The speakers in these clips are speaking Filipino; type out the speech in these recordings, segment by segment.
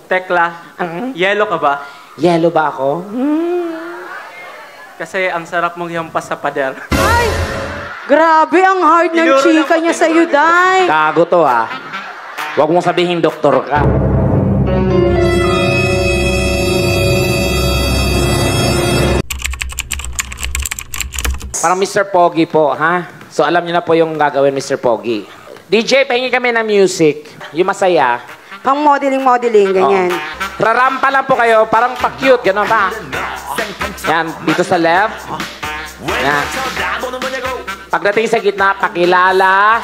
Tekla, yellow ka ba? Yellow ba ako? Kasi ang sarap mong hampas sa pader. Ay! Grabe, ang hard ng Tinuro chika lang, niya sa'yo, Day. Gago to ah. Huwag mong sabihin doktor ka. Parang Mr. Pogi po, ha? So alam niyo na po yung gagawin, Mr. Pogi. DJ, pahingi kami ng music. Yung masaya. Pang modeling, ganyan. Rarampa lang po kayo, parang pa-cute, gano'n ba? Yan, dito sa left. Yan. Pagdating sa gitna, pakilala,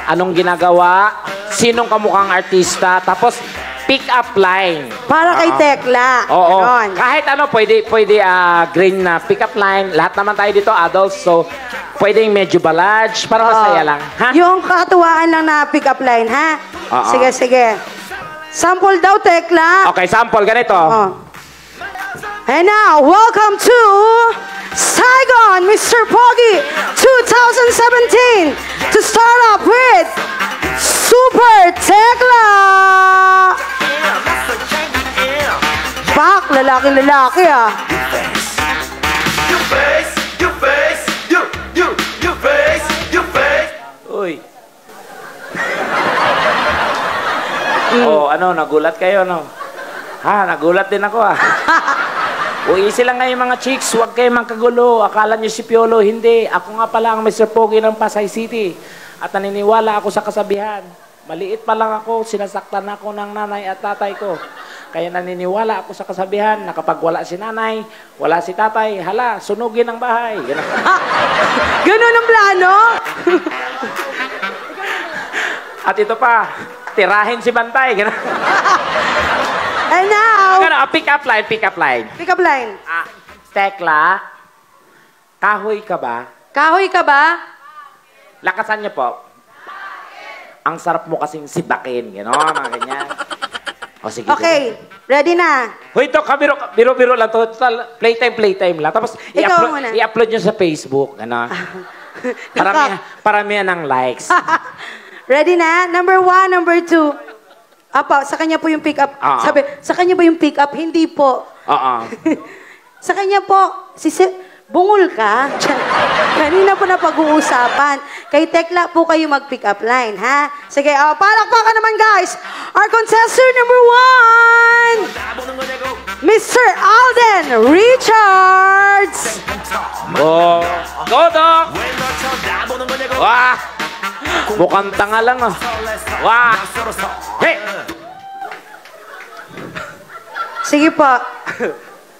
anong ginagawa, sinong kamukhang artista, tapos pick up line. Para kay Tekla. Oo. Ganon. Kahit ano, pwede green na pick up line. Lahat naman tayo dito, adults, so pwedeng medyo balage, para masaya lang. Ha? Yung katuwaan lang na pick up line, ha? Oo. Sige. Sample daw, Tekla. Okay, sample, ganito. And now, welcome to Saigon, Mr. Pogi 2017. To start off with Super Tekla. Pak, lalaki ah. Uy. Oh, ano, nagulat kayo, no? Ha, nagulat din ako, ah. Easy lang ngayon mga chicks, huwag kayo magkagulo. Akala nyo si Piolo, hindi. Ako nga pala ang Mr. Pogi ng Pasay City. At naniniwala ako sa kasabihan. Maliit pa lang ako, sinasaktan ako ng nanay at tatay ko. Kaya naniniwala ako sa kasabihan na kapag wala si nanay, wala si tatay, hala, sunugin ang bahay. Ganun ang plano? At ito pa, tirahin si Bantay. And now, Pick up line. pick up line. Tekla, kahoy ka ba? Kahoy ka ba? Lakasan niyo po. Ang sarap mo kasing sibakin, gano'n, mga ganyan. O sige. Okay, ready na. Hoy, ito, biro-biro lang to. Playtime lang. Tapos, Ikaw muna. i-upload nyo sa Facebook, gano'n. Paramihan ng likes. Ready na? Number 1, number 2. Apa, sa kanya po yung pick up. Sabi, sa kanya ba yung pick up? Hindi po. Sa kanya po, bungol ka. Kanina po na pag-uusapan. Kay Tekla po kayo mag-pick up line, ha? Sige, palakpakan naman, guys. Our contestant number 1, Mr. Alden Richards. Oh, go, Doc! Wah! Mukhang tanga lang, ah. Wah! Hey! Sige po.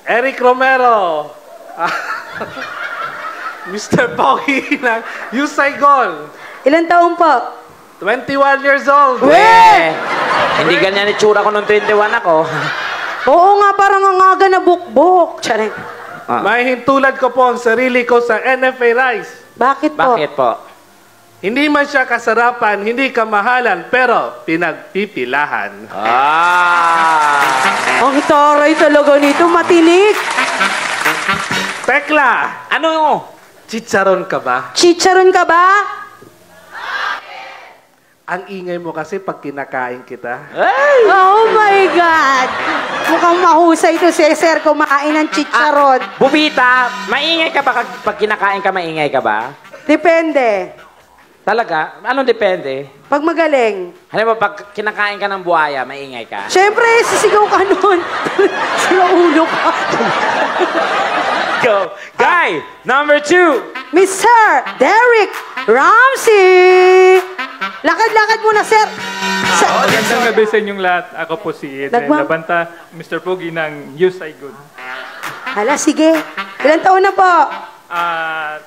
Eric Romero. Mr. Pogi ng U Saigon. Ilan taon po? 21 years old. Hindi ganyan itsura ko nung 21 ako. Oo nga, parang ang aga na bukbok. Charing. May hintulad ko po ang sarili ko sa NFA Rice. Bakit po? Bakit po? Hindi man siya kasarapan, hindi kamahalan, pero pinagpipilahan. Ang taray talaga nito, matinik. Tekla, Ano? chicharon ka ba? Chicharon ka ba? Ang ingay mo kasi pag kinakain kita. Ay! Oh my God! Mukhang mahusay ito si Sir kumain ng chicharon. Bubita, maingay ka ba pag kinakain ka, maingay ka ba? Depende. Talaga? Anong depende? Pag magaling. Halimbawa, pag kinakain ka ng buhaya, maingay ka? Siyempre, sisigaw ka nun. Sila ulo ka. Go! Guy, number 2. Mr. Derek Ramsey. Lakad-lakad muna, sir. Magandang gabi sa inyong lahat. Ako po si Eden Nagmam- Labanta, Mr. Pogi ng U Saigon. Hala, sige. Ilan taon na po?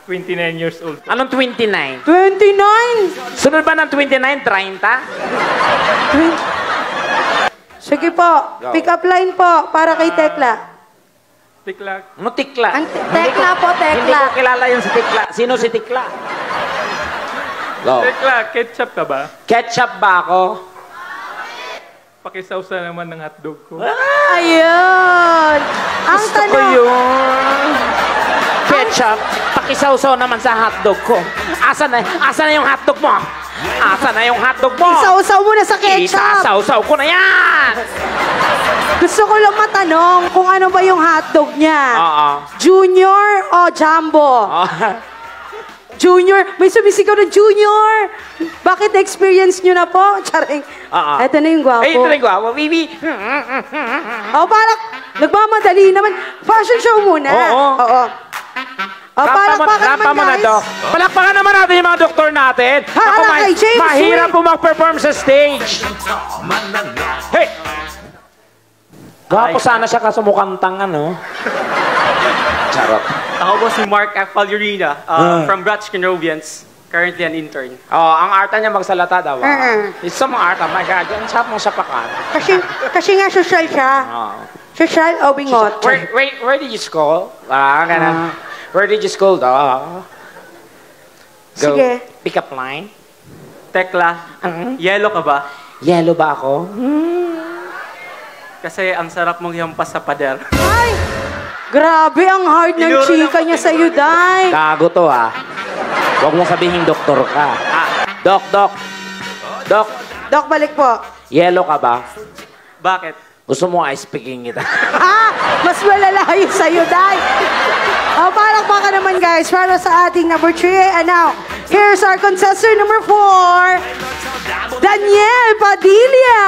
29 years old. Anong 29? 29. Sunod ba ng 29, 30? Sige po. Pick up line po para kay Tekla. Tiklak. Ano tikla? Tekla po, Hindi Tekla. ko kilala yung si tikla. Sino si tikla? Go. Tiklak, ketchup ka ba? Ketchup ba ako? Pakisawsa naman ng hotdog ko. Ayun. Ang Gusto ko tanong. yun. Ketchup, pakisawsaw naman sa hotdog ko. Asa na yung hotdog mo? Asa na yung hotdog mo? Isaw-saw mo na sa ketchup. Isasawsaw ko na yan! Gusto ko lang matanong kung ano ba yung hotdog niya. Oo. Junior o Jumbo? Junior. May sumisigaw na Junior. Bakit experience nyo na po? Charing. Eto na yung gwapo. Ay, ito na yung gwapo. Bibi. Parang nagmamadali naman. Fashion show muna. Oo. Palakpakan naman, guys. Dok. Palakpakan naman natin yung mga doktor natin. Kay James mahirap Wade. po mag-perform sa stage. Hey! Gwapo sana siya kaso mukhang tanga, no? Charot. Ako po si Mark Apalurina from Bratch Canovians, currently an intern. Oh, ang arta niya magsalata daw. It's some arta. My God, ang sarap mong sapakan. Kasi nga social siya. Social o bingot. Where did you school? Ganun. Where did you school, daw? Go. Sige. Pick up line. Tekla, yellow ka ba? Yellow ba ako? Kasi ang sarap mong hampas sa pader. Ay! Grabe, ang hard ng Tinuro chika niya sa'yo, Day. Gago to, ah. Huwag mo sabihin doktor ka. Dok. Dok, balik po. Yellow ka ba? Bakit? Gusto mo ice picking kita? Mas malala yun sa'yo, Day. Palakpakan naman, guys, para sa ating number 3. And now, here's our contestant number 4. Daniel Padilla.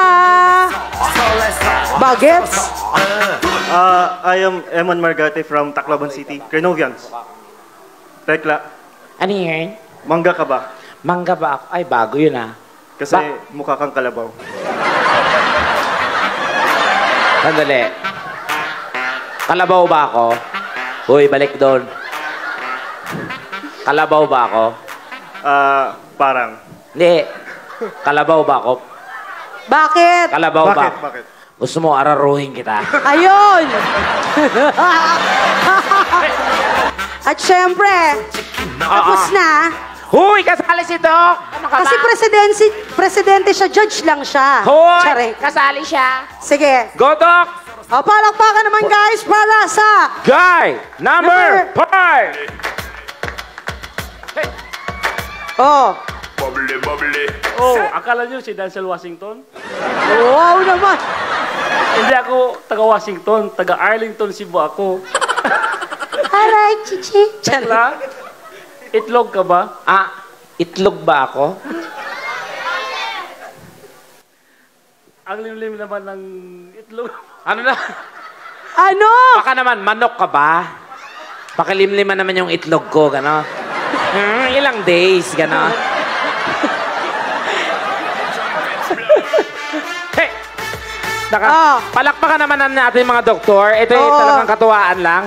Bagets. I am Eman Margate from Tacloban City, Crenovians. Tekla, Ano yun? mangga ka ba? Mangga ba ako? Ay, bago yun, ah. Kasi mukha kang kalabaw. Sandali. Kalabaw ba ako? Uy, balik doon. Kalabaw ba ako? Parang. Hindi. Kalabaw ba ako? Bakit? Kalabaw ba? Bakit? Gusto mo araruhin kita? Ayun! At syempre, tapos na. Huy, kasali si Doc! Ano ka Kasi ba? presidente siya, judge lang siya. Huy, Tsare. kasali siya. Sige. Go, Doc! Palakpakan naman, guys, para sa... Guy number 5! Oh, Oh, akala niyo si Denzel Washington? wow naman. Hindi ako taga-Washington, taga-Arlington, Cebu ako. Alright, chichi. Tekla, itlog ka ba? Itlog ba ako? Ang limlim naman ng itlog. Ano na? Ano? Baka naman, manok ka ba? Pakilimliman naman yung itlog ko, gano'n. Ilang days, gano'n. Hey! Palakpakan naman natin mga doktor. Ito ay talagang katuwaan lang.